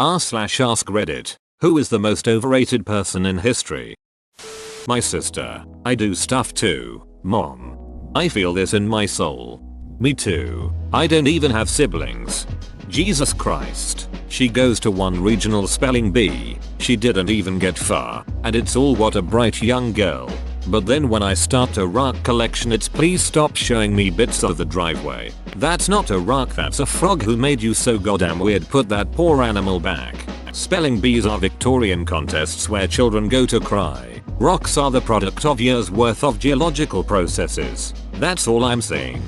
r/ask Reddit. Who is the most overrated person in history? My sister. I do stuff too, mom. I feel this in my soul. Me too. I don't even have siblings. Jesus Christ. She goes to one regional spelling bee. She didn't even get far. And it's all what a bright young girl. But then when I start a rock collection, it's please stop showing me bits of the driveway. That's not a rock, that's a frog. Who made you so goddamn weird? Put that poor animal back. Spelling bees are Victorian contests where children go to cry. Rocks are the product of years worth of geological processes. That's all I'm saying.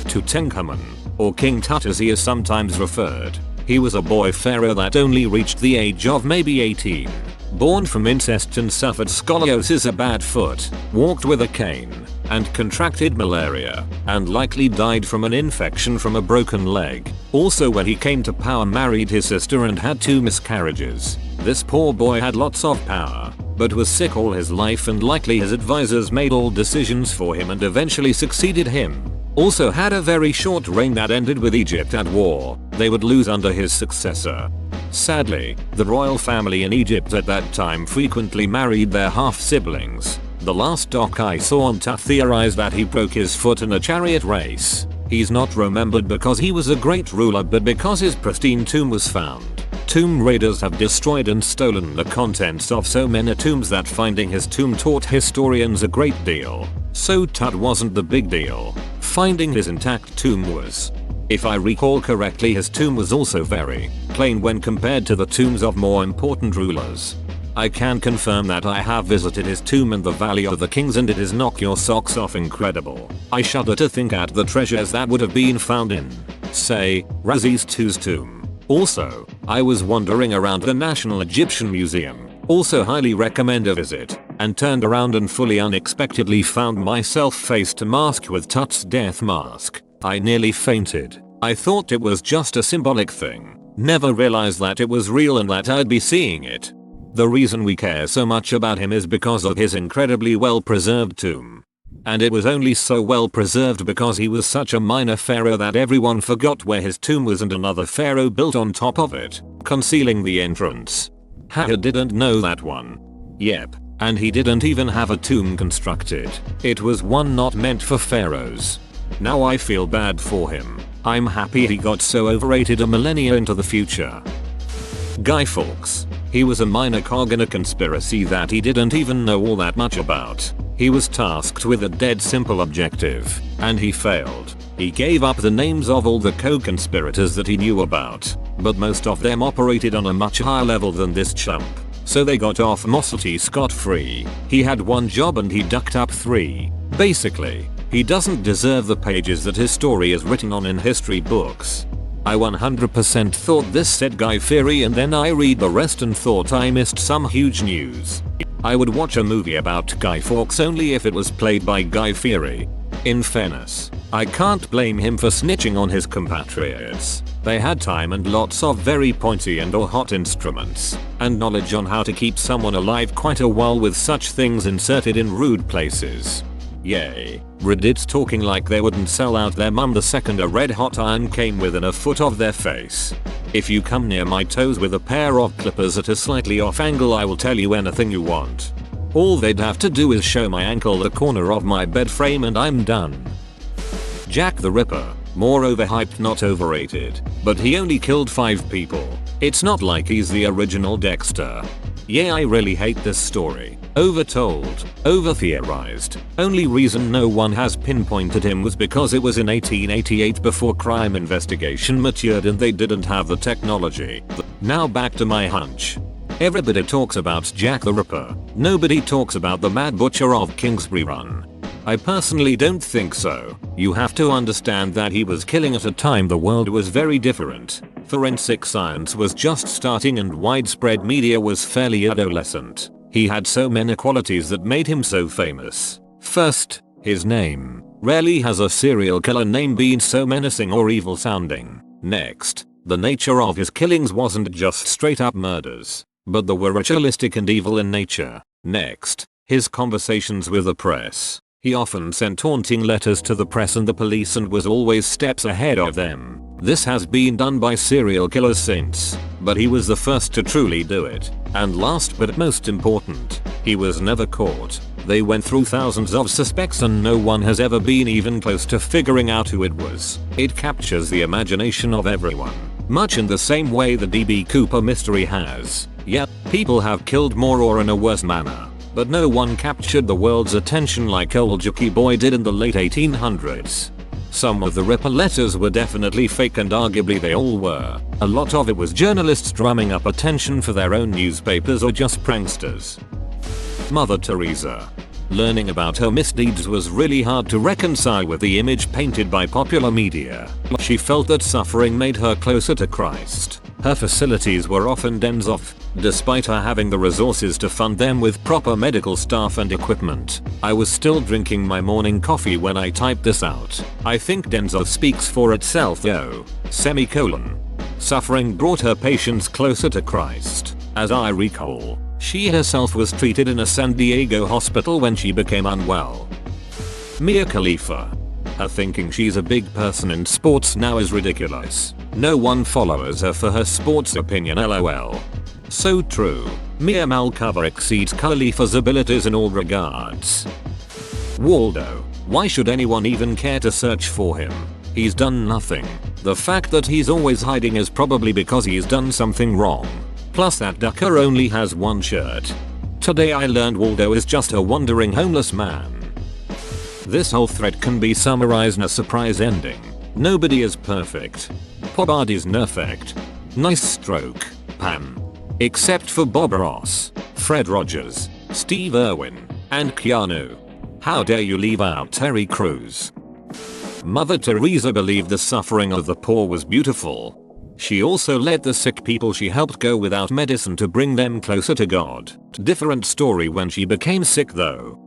Tutankhamun, or King Tut as he is sometimes referred. He was a boy pharaoh that only reached the age of maybe 18. Born from incest and suffered scoliosis, a bad foot, walked with a cane, and contracted malaria, and likely died from an infection from a broken leg. Also when he came to power married his sister and had 2 miscarriages. This poor boy had lots of power, but was sick all his life and likely his advisors made all decisions for him and eventually succeeded him. Also had a very short reign that ended with Egypt at war. They would lose under his successor. Sadly, the royal family in Egypt at that time frequently married their half-siblings. The last doc I saw on Tut theorized that he broke his foot in a chariot race. He's not remembered because he was a great ruler but because his pristine tomb was found. Tomb raiders have destroyed and stolen the contents of so many tombs that finding his tomb taught historians a great deal. So Tut wasn't the big deal. Finding his intact tomb was. If I recall correctly, his tomb was also very plain when compared to the tombs of more important rulers. I can confirm that I have visited his tomb in the Valley of the Kings and it is knock your socks off incredible. I shudder to think at the treasures that would have been found in, say, Ramses II's tomb. Also, I was wandering around the National Egyptian Museum, also highly recommend a visit, and turned around and fully unexpectedly found myself face to mask with Tut's death mask. I nearly fainted. I thought it was just a symbolic thing. Never realized that it was real and that I'd be seeing it. The reason we care so much about him is because of his incredibly well preserved tomb. And it was only so well preserved because he was such a minor pharaoh that everyone forgot where his tomb was and another pharaoh built on top of it, concealing the entrance. Haha, didn't know that one. Yep, and he didn't even have a tomb constructed. It was one not meant for pharaohs. Now I feel bad for him. I'm happy he got so overrated a millennia into the future. Guy Fawkes. He was a minor cog in a conspiracy that he didn't even know all that much about. He was tasked with a dead simple objective, and he failed. He gave up the names of all the co-conspirators that he knew about, but most of them operated on a much higher level than this chump. So they got off mostly scot-free. He had one job and he ducked up 3. Basically, he doesn't deserve the pages that his story is written on in history books. I 100% thought this said Guy Fieri and then I read the rest and thought I missed some huge news. I would watch a movie about Guy Fawkes only if it was played by Guy Fieri. In fairness, I can't blame him for snitching on his compatriots. They had time and lots of very pointy and or hot instruments, and knowledge on how to keep someone alive quite a while with such things inserted in rude places. Yay, Reddit's talking like they wouldn't sell out their mum the second a red hot iron came within a foot of their face. If you come near my toes with a pair of clippers at a slightly off angle, I will tell you anything you want. All they'd have to do is show my ankle the corner of my bed frame and I'm done. Jack the Ripper. More overhyped, not overrated, but he only killed 5 people. It's not like he's the original Dexter. Yeah, I really hate this story. Overtold, over-theorized. Only reason no one has pinpointed him was because it was in 1888 before crime investigation matured and they didn't have the technology. Now back to my hunch. Everybody talks about Jack the Ripper. Nobody talks about the Mad Butcher of Kingsbury Run. I personally don't think so. You have to understand that he was killing at a time the world was very different. Forensic science was just starting and widespread media was fairly adolescent. He had so many qualities that made him so famous. First, his name. Rarely has a serial killer name been so menacing or evil sounding. Next, the nature of his killings wasn't just straight up murders, but they were ritualistic and evil in nature. Next, his conversations with the press. He often sent taunting letters to the press and the police and was always steps ahead of them. This has been done by serial killers since, but he was the first to truly do it. And last but most important, he was never caught. They went through thousands of suspects and no one has ever been even close to figuring out who it was. It captures the imagination of everyone, much in the same way the D.B. Cooper mystery has. Yep, people have killed more or in a worse manner, but no one captured the world's attention like old Jackie Boy did in the late 1800s. Some of the Ripper letters were definitely fake and arguably they all were. A lot of it was journalists drumming up attention for their own newspapers or just pranksters. Mother Teresa. Learning about her misdeeds was really hard to reconcile with the image painted by popular media. She felt that suffering made her closer to Christ. Her facilities were often dens off, despite her having the resources to fund them with proper medical staff and equipment. I was still drinking my morning coffee when I typed this out. I think dens off speaks for itself though. Suffering brought her patients closer to Christ. As I recall, she herself was treated in a San Diego hospital when she became unwell. Mia Khalifa. Her thinking she's a big person in sports now is ridiculous. No one follows her for her sports opinion, lol. So true. Mia Malcover exceeds Khalifa's abilities in all regards. Waldo. Why should anyone even care to search for him? He's done nothing. The fact that he's always hiding is probably because he's done something wrong. Plus that ducker only has one shirt. Today I learned Waldo is just a wandering homeless man. This whole thread can be summarized in a surprise ending. Nobody is perfect. Nobody's perfect. Nice stroke, Pam. Except for Bob Ross, Fred Rogers, Steve Irwin, and Keanu. How dare you leave out Terry Crews? Mother Teresa believed the suffering of the poor was beautiful. She also let the sick people she helped go without medicine to bring them closer to God. Different story when she became sick though.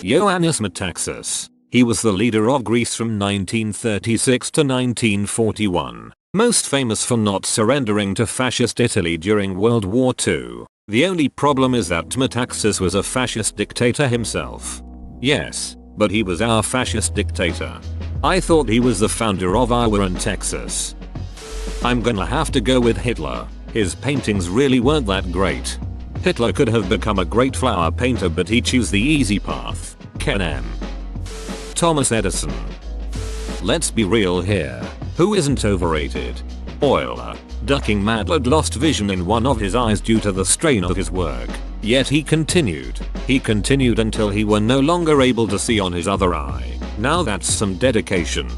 Ioannis Metaxas. He was the leader of Greece from 1936 to 1941. Most famous for not surrendering to fascist Italy during World War II. The only problem is that Metaxas was a fascist dictator himself. Yes, but he was our fascist dictator. I thought he was the founder of Iowa and Texas. I'm gonna have to go with Hitler. His paintings really weren't that great. Hitler could have become a great flower painter but he chose the easy path. Ken M. Thomas Edison. Let's be real here. Who isn't overrated? Euler. Ducking mad lad lost vision in one of his eyes due to the strain of his work. Yet he continued. He continued until he were no longer able to see on his other eye. Now that's some dedication.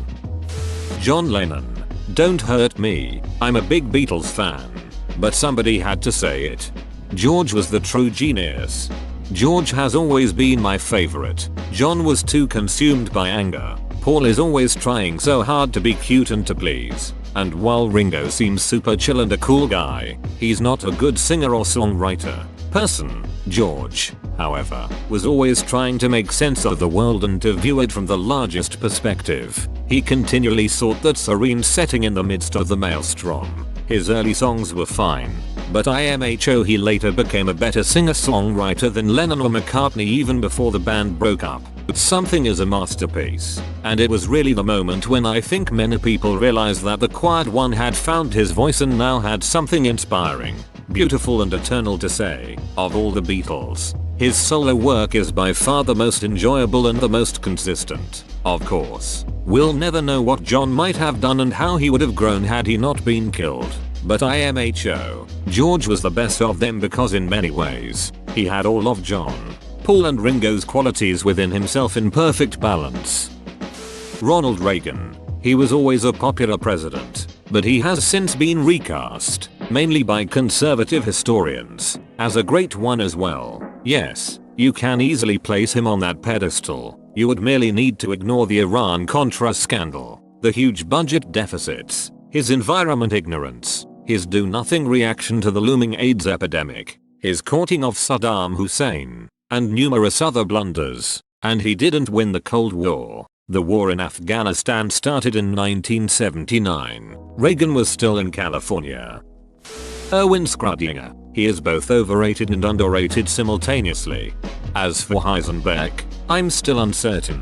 John Lennon. Don't hurt me. I'm a big Beatles fan. But somebody had to say it. George was the true genius. George has always been my favorite. John was too consumed by anger. Paul is always trying so hard to be cute and to please. And while Ringo seems super chill and a cool guy, he's not a good singer or songwriter. George, however, was always trying to make sense of the world and to view it from the largest perspective. He continually sought that serene setting in the midst of the maelstrom. His early songs were fine, but IMHO he later became a better singer-songwriter than Lennon or McCartney even before the band broke up. Something is a masterpiece, and it was really the moment when I think many people realized that the quiet one had found his voice and now had something inspiring, beautiful and eternal to say. Of all the Beatles, his solo work is by far the most enjoyable and the most consistent. Of course, we'll never know what John might have done and how he would have grown had he not been killed. But IMHO, George was the best of them because in many ways, he had all of John, Paul and Ringo's qualities within himself in perfect balance. Ronald Reagan. He was always a popular president, but he has since been recast, mainly by conservative historians, as a great one as well. Yes, you can easily place him on that pedestal. You would merely need to ignore the Iran-Contra scandal, the huge budget deficits, his environment ignorance, his do-nothing reaction to the looming AIDS epidemic, his courting of Saddam Hussein, and numerous other blunders. And he didn't win the Cold War. The war in Afghanistan started in 1979. Reagan was still in California. Erwin Schrödinger. He is both overrated and underrated simultaneously. As for Heisenberg, I'm still uncertain.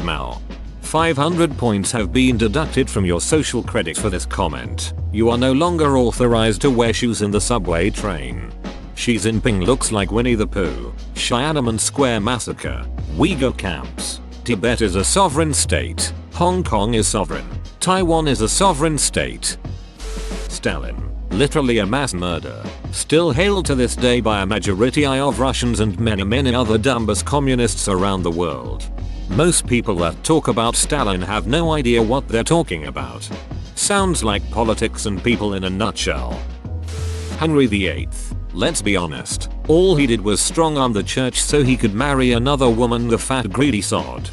Mao. 500 points have been deducted from your social credit for this comment. You are no longer authorized to wear shoes in the subway train. Xi Jinping looks like Winnie the Pooh. Tiananmen Square massacre. Uyghur camps. Tibet is a sovereign state. Hong Kong is sovereign. Taiwan is a sovereign state. Stalin. Literally a mass murder. Still hailed to this day by a majority of Russians and many other dumbass communists around the world. Most people that talk about Stalin have no idea what they're talking about. Sounds like politics and people in a nutshell. Henry VIII. Let's be honest, all he did was strong arm the church so he could marry another woman, the fat greedy sod.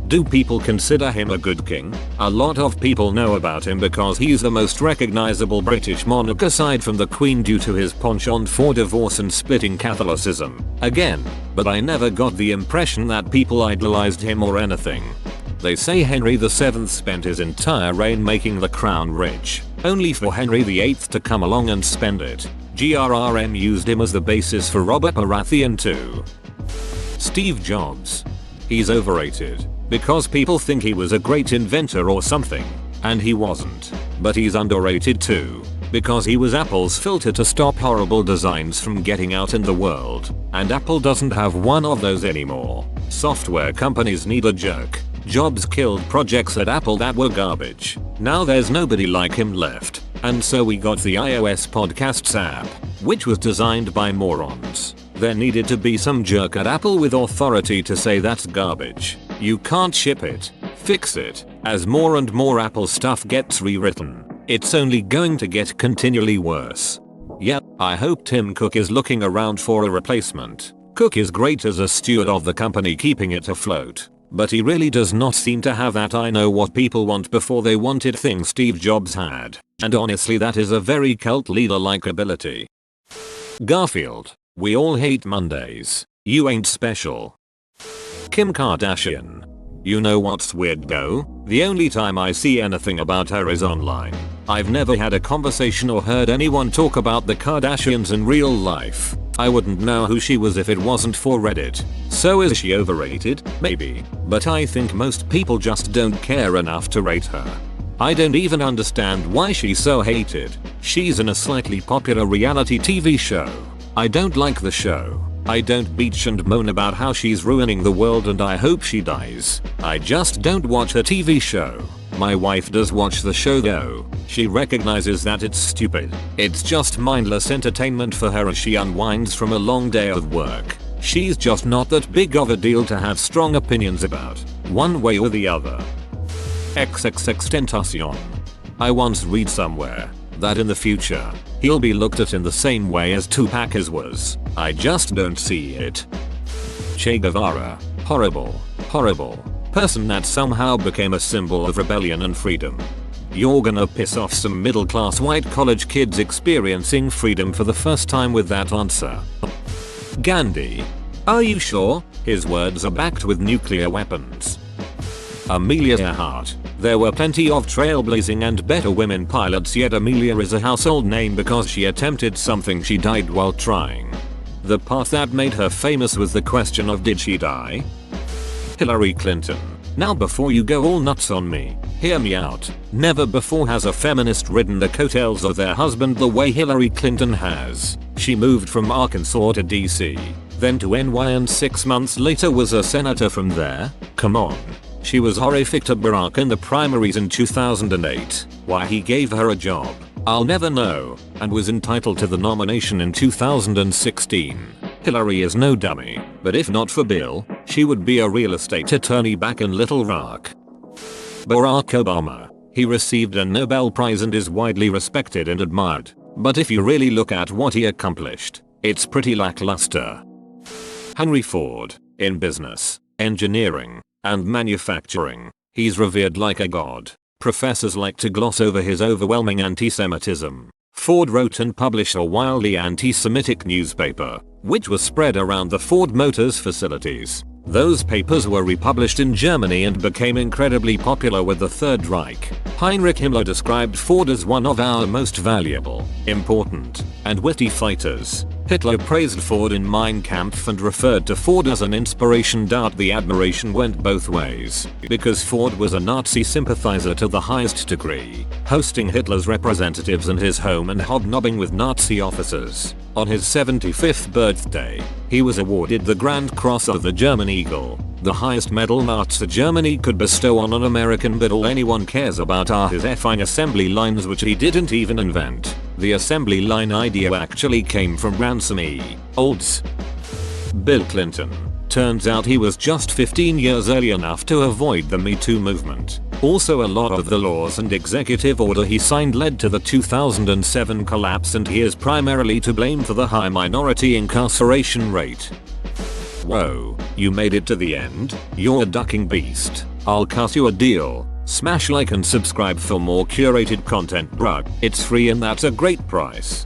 Do people consider him a good king? A lot of people know about him because he's the most recognizable British monarch aside from the Queen due to his penchant for divorce and splitting Catholicism. Again, but I never got the impression that people idolized him or anything. They say Henry VII spent his entire reign making the crown rich, only for Henry VIII to come along and spend it. GRRM used him as the basis for Robert Baratheon too. Steve Jobs. He's overrated. Because people think he was a great inventor or something, and he wasn't. But he's underrated too, because he was Apple's filter to stop horrible designs from getting out in the world, and Apple doesn't have one of those anymore. Software companies need a jerk. Jobs killed projects at Apple that were garbage. Now there's nobody like him left, and so we got the iOS Podcasts app, which was designed by morons. There needed to be some jerk at Apple with authority to say that's garbage. You can't ship it. Fix it. As more and more Apple stuff gets rewritten, it's only going to get continually worse. Yep, I hope Tim Cook is looking around for a replacement. Cook is great as a steward of the company keeping it afloat, but he really does not seem to have that I know what people want before they wanted thing Steve Jobs had. And honestly that is a very cult leader-like ability. Garfield. We all hate Mondays. You ain't special. Kim Kardashian. You know what's weird though? The only time I see anything about her is online. I've never had a conversation or heard anyone talk about the Kardashians in real life. I wouldn't know who she was if it wasn't for Reddit. So is she overrated? Maybe. But I think most people just don't care enough to rate her. I don't even understand why she's so hated. She's in a slightly popular reality TV show. I don't like the show. I don't bitch and moan about how she's ruining the world and I hope she dies. I just don't watch her TV show. My wife does watch the show though. She recognizes that it's stupid. It's just mindless entertainment for her as she unwinds from a long day of work. She's just not that big of a deal to have strong opinions about, one way or the other. Xxxtentacion. I once read somewhere that in the future, he'll be looked at in the same way as Tupac was. I just don't see it. Che Guevara. Horrible. Horrible. Person that somehow became a symbol of rebellion and freedom. You're gonna piss off some middle class white college kids experiencing freedom for the first time with that answer. Gandhi. Are you sure? His words are backed with nuclear weapons. Amelia Earhart. There were plenty of trailblazing and better women pilots, yet Amelia is a household name because she attempted something she died while trying. The part that made her famous was the question of did she die? Hillary Clinton. Now before you go all nuts on me, hear me out. Never before has a feminist ridden the coattails of their husband the way Hillary Clinton has. She moved from Arkansas to DC, then to NY and 6 months later was a senator from there. Come on. She was horrific to Barack in the primaries in 2008. Why he gave her a job, I'll never know, and was entitled to the nomination in 2016. Hillary is no dummy, but if not for Bill, she would be a real estate attorney back in Little Rock. Barack Obama. He received a Nobel Prize and is widely respected and admired, but if you really look at what he accomplished, it's pretty lackluster. Henry Ford. In business, engineering, and manufacturing, he's revered like a god. Professors like to gloss over his overwhelming anti-Semitism. Ford wrote and published a wildly anti-Semitic newspaper, which was spread around the Ford Motors facilities. Those papers were republished in Germany and became incredibly popular with the Third Reich. Heinrich Himmler described Ford as one of our most valuable, important, and witty fighters. Hitler praised Ford in Mein Kampf and referred to Ford as an inspiration. The admiration went both ways, because Ford was a Nazi sympathizer to the highest degree, hosting Hitler's representatives in his home and hobnobbing with Nazi officers. On his 75th birthday, he was awarded the Grand Cross of the German Eagle, the highest medal Nazi Germany could bestow on an American, but all anyone cares about are his effing assembly lines, which he didn't even invent. The assembly line idea actually came from Ransom E. Olds. Bill Clinton. Turns out he was just 15 years early enough to avoid the Me Too movement. Also, a lot of the laws and executive order he signed led to the 2007 collapse, and he is primarily to blame for the high minority incarceration rate. Whoa, you made it to the end? You're a ducking beast. I'll cut you a deal. Smash like and subscribe for more curated content, bruh. It's free and that's a great price.